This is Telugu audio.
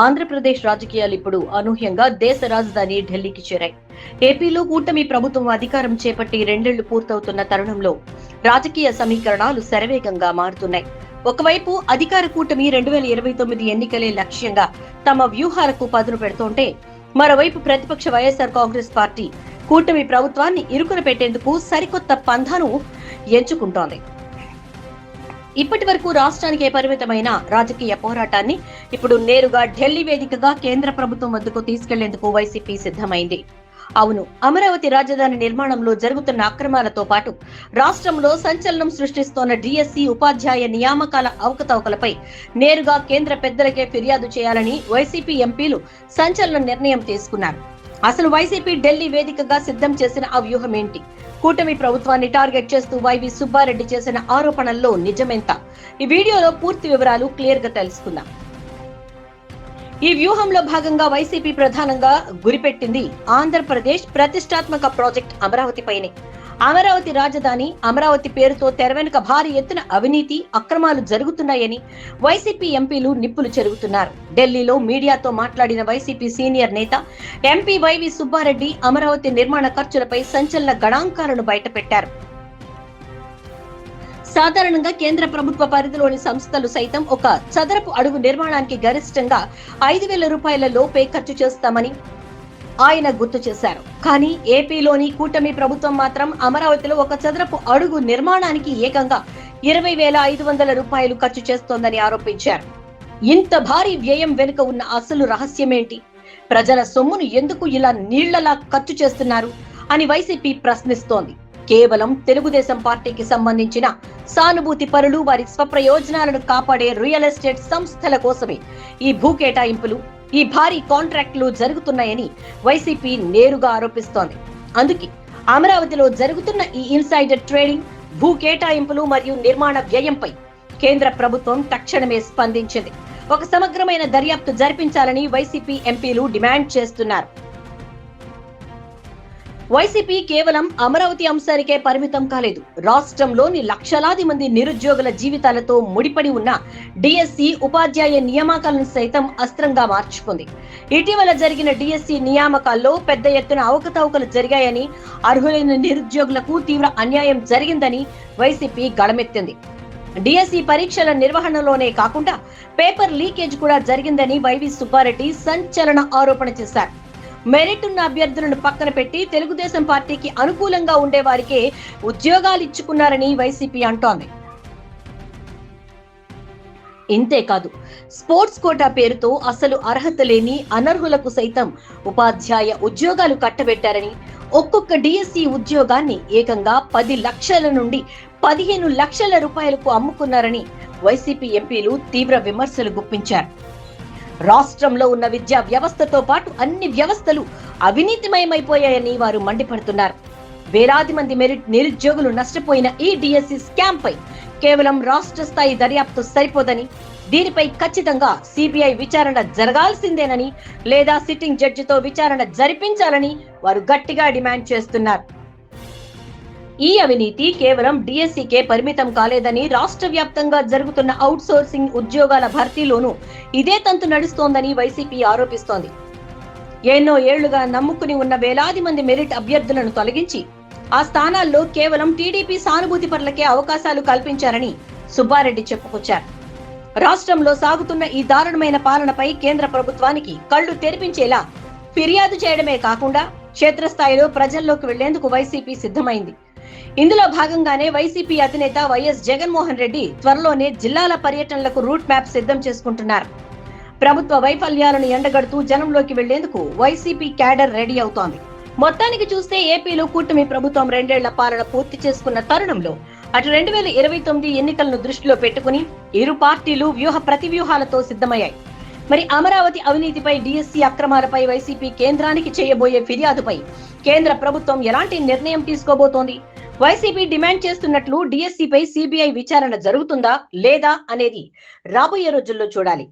ఆంధ్రప్రదేశ్ రాజకీయాలు ఇప్పుడు అనూహ్యంగా దేశ రాజధాని ఢిల్లీకి చేరాయి. ఏపీలో కూటమి ప్రభుత్వం అధికారం చేపట్టి 2 ఏళ్లు పూర్తవుతున్న తరుణంలో రాజకీయ సమీకరణాలు శరవేగంగా మారుతున్నాయి. ఒకవైపు అధికార కూటమి 2029 ఎన్నికలే లక్ష్యంగా తమ వ్యూహాలకు పదును పెడుతుంటే, మరోవైపు ప్రతిపక్ష వైఎస్ఆర్ కాంగ్రెస్ పార్టీ కూటమి ప్రభుత్వాన్ని ఇరుకున పెట్టేందుకు సరికొత్త పంథాను ఎంచుకుంటోంది. ఇప్పటి వరకు రాష్ట్రానికే పరిమితమైన రాజకీయ పోరాటాన్ని ఇప్పుడు నేరుగా ఢిల్లీ వేదికగా కేంద్ర ప్రభుత్వం వద్దకు తీసుకెళ్లేందుకు వైసీపీ సిద్ధమైంది. అవును, అమరావతి రాజధాని నిర్మాణంలో జరుగుతున్న అక్రమాలతో పాటు రాష్ట్రంలో సంచలనం సృష్టిస్తోన్న డిఎస్సి ఉపాధ్యాయ నియామకాల అవకతవకలపై నేరుగా కేంద్ర పెద్దలకే ఫిర్యాదు చేయాలని వైసీపీ ఎంపీలు సంచలన నిర్ణయం తీసుకున్నారు. అసలు వైసీపీ ఢిల్లీ వేదికగా సిద్ధం చేసిన ఆ వ్యూహం ఏంటి? కూటమి ప్రభుత్వాన్ని టార్గెట్ చేస్తూ వైవి సుబ్బారెడ్డి చేసిన ఆరోపణల్లో నిజమెంత? ఈ వీడియోలో పూర్తి వివరాలు క్లియర్ గా తెలుసుకుందాం. ఈ వ్యూహంలో భాగంగా వైసీపీ ప్రధానంగా గురిపెట్టింది ఆంధ్రప్రదేశ్ ప్రతిష్టాత్మక ప్రాజెక్ట్ అమరావతిపైనే. అమరావతి రాజధాని, అమరావతి పేరుతో తెర వెనుక భారీ ఎత్తున అవినీతి, అక్రమాలు జరుగుతున్నాయని వైసీపీ ఎంపీలు నిప్పులు చెరుగుతున్నారు. ఢిల్లీలో మీడియాతో మాట్లాడిన వైసీపీ సీనియర్ నేత ఎంపీ వైవి సుబ్బారెడ్డి అమరావతి నిర్మాణ ఖర్చులపై సంచలన గణాంకాలను బయటపెట్టారు. సాధారణంగా కేంద్ర ప్రభుత్వ పరిధిలోని సంస్థలు సైతం ఒక చదరపు అడుగు నిర్మాణానికి గరిష్టంగా 5,000 రూపాయల లోపే ఖర్చు చేస్తామని ఆయన గుర్తు చేశారు. కానీ ఏపీలోని కూటమి ప్రభుత్వం మాత్రం అమరావతిలో ఒక చదరపు అడుగు నిర్మాణానికి ఏకంగా 20,500 రూపాయలు ఖర్చు చేస్తోందని ఆరోపించారు. ఇంత భారీ వ్యయం వెనుక ఉన్న అసలు రహస్యమేంటి? ప్రజల సొమ్మును ఎందుకు ఇలా నీళ్లలా ఖర్చు చేస్తున్నారు అని వైసీపీ ప్రశ్నిస్తోంది. కేవలం తెలుగుదేశం పార్టీకి సంబంధించిన సానుభూతి పరులు, వారి స్వప్రయోజనాలను కాపాడే రియల్ ఎస్టేట్ సంస్థల కోసమే ఈ భూ కేటాయింపులు, ఈ భారీ కాంట్రాక్టులు జరుగుతున్నాయని వైసీపీ నేరుగా ఆరోపిస్తోంది. అందుకే అమరావతిలో జరుగుతున్న ఈ ఇన్సైడర్ ట్రేడింగ్, భూ కేటాయింపులు మరియు నిర్మాణ వ్యయంపై కేంద్ర ప్రభుత్వం తక్షణమే స్పందించింది. ఒక సమగ్రమైన దర్యాప్తు జరిపించాలని వైసీపీ ఎంపీలు డిమాండ్ చేస్తున్నారు. వైసీపీ కేవలం అమరావతి అంశానికే పరిమితం కాలేదు. రాష్ట్రంలోని లక్షలాది మంది నిరుద్యోగుల జీవితాలతో ముడిపడి ఉన్న డిఎస్సి ఉపాధ్యాయ నియామకాలను సైతం అస్త్రంగా మార్చుకుంది. ఇటీవల జరిగిన డిఎస్సి నియామకాల్లో పెద్ద ఎత్తున అవకతవకలు జరిగాయని, అర్హులైన నిరుద్యోగులకు తీవ్ర అన్యాయం జరిగిందని వైసీపీ గళమెత్తింది. డిఎస్సి పరీక్షల నిర్వహణలోనే కాకుండా పేపర్ లీకేజ్ కూడా జరిగిందని వైవి సుబ్బారెడ్డి సంచలన ఆరోపణ చేశారు. మెరిట్ ఉన్న అభ్యర్థులను పక్కన పెట్టి తెలుగుదేశం పార్టీకి అనుకూలంగా ఉండే వారికే ఉద్యోగాలు ఇచ్చుకున్నారని వైసీపీ అంటోంది. ఇంతేకాదు, స్పోర్ట్స్ కోటా పేరుతో అసలు అర్హత లేని అనర్హులకు సైతం ఉపాధ్యాయ ఉద్యోగాలు కట్టబెట్టారని, ఒక్కొక్క డిఎస్సి ఉద్యోగాన్ని ఏకంగా 10 లక్షల నుండి 15 లక్షల రూపాయలకు అమ్ముకున్నారని వైసీపీ ఎంపీలు తీవ్ర విమర్శలు గుప్పించారు. రాష్ట్రంలో ఉన్న విద్యా వ్యవస్థతో పాటు అన్ని వ్యవస్థలు అవినీతిమయమైపోయాయని వారు మండిపడుతున్నారు. వేలాది మంది మెరిట్ నిరుద్యోగులు నష్టపోయిన ఈ డిఎస్సి స్కామ్ పై కేవలం రాష్ట్ర స్థాయి దర్యాప్తు సరిపోదని, దీనిపై ఖచ్చితంగా సిబిఐ విచారణ జరగాల్సిందేనని లేదా సిట్టింగ్ జడ్జితో విచారణ జరిపించాలని వారు గట్టిగా డిమాండ్ చేస్తున్నారు. ఈ అవినీతి కేవలం డిఎస్సికే పరిమితం కాలేదని, రాష్ట్ర వ్యాప్తంగా జరుగుతున్న అవుట్ సోర్సింగ్ ఉద్యోగాల భర్తీలోనూ ఇదే తంతు నడుస్తోందని వైసీపీ ఆరోపిస్తోంది. ఎన్నో ఏళ్లుగా నమ్ముకుని ఉన్న వేలాది మంది మెరిట్ అభ్యర్థులను తొలగించి ఆ స్థానాల్లో కేవలం టీడీపీ సానుభూతి పరులకే అవకాశాలు కల్పించారని సుబ్బారెడ్డి చెప్పుకొచ్చారు. రాష్ట్రంలో సాగుతున్న ఈ దారుణమైన పాలనపై కేంద్ర ప్రభుత్వానికి కళ్లు తెరిపించేలా ఫిర్యాదు చేయడమే కాకుండా క్షేత్రస్థాయిలో ప్రజల్లోకి వెళ్లేందుకు వైసీపీ సిద్ధమైంది. ఇందులో భాగంగానే వైసీపీ అధినేత వైఎస్ జగన్మోహన్ రెడ్డి త్వరలోనే జిల్లాల పర్యటనలకు రూట్ మ్యాప్ సిద్ధం చేసుకుంటున్నారు. ప్రభుత్వ వైఫల్యాలను ఎండగడుతూ జనంలోకి వెళ్లేందుకు వైసీపీ క్యాడర్ రెడీ అవుతోంది. మొత్తానికి చూస్తే ఏపీలో కూటమి ప్రభుత్వం 2 ఏళ్ల పాలన పూర్తి చేసుకున్న తరుణంలో అటు 2029 ఎన్నికలను దృష్టిలో పెట్టుకుని ఇరు పార్టీలు ప్రతివ్యూహాలతో సిద్ధమయ్యాయి. మరి అమరావతి అవినీతిపై, డిఎస్సి అక్రమాలపై వైసీపీ కేంద్రానికి చేయబోయే ఫిర్యాదుపై కేంద్ర ప్రభుత్వం ఎలాంటి నిర్ణయం తీసుకోబోతోంది? వైసీపీ డిమాండ్ చేస్తున్నట్లు డిఎస్సిపై సిబిఐ విచారణ జరుగుతుందా లేదా అనేది రాబోయే రోజుల్లో చూడాలి.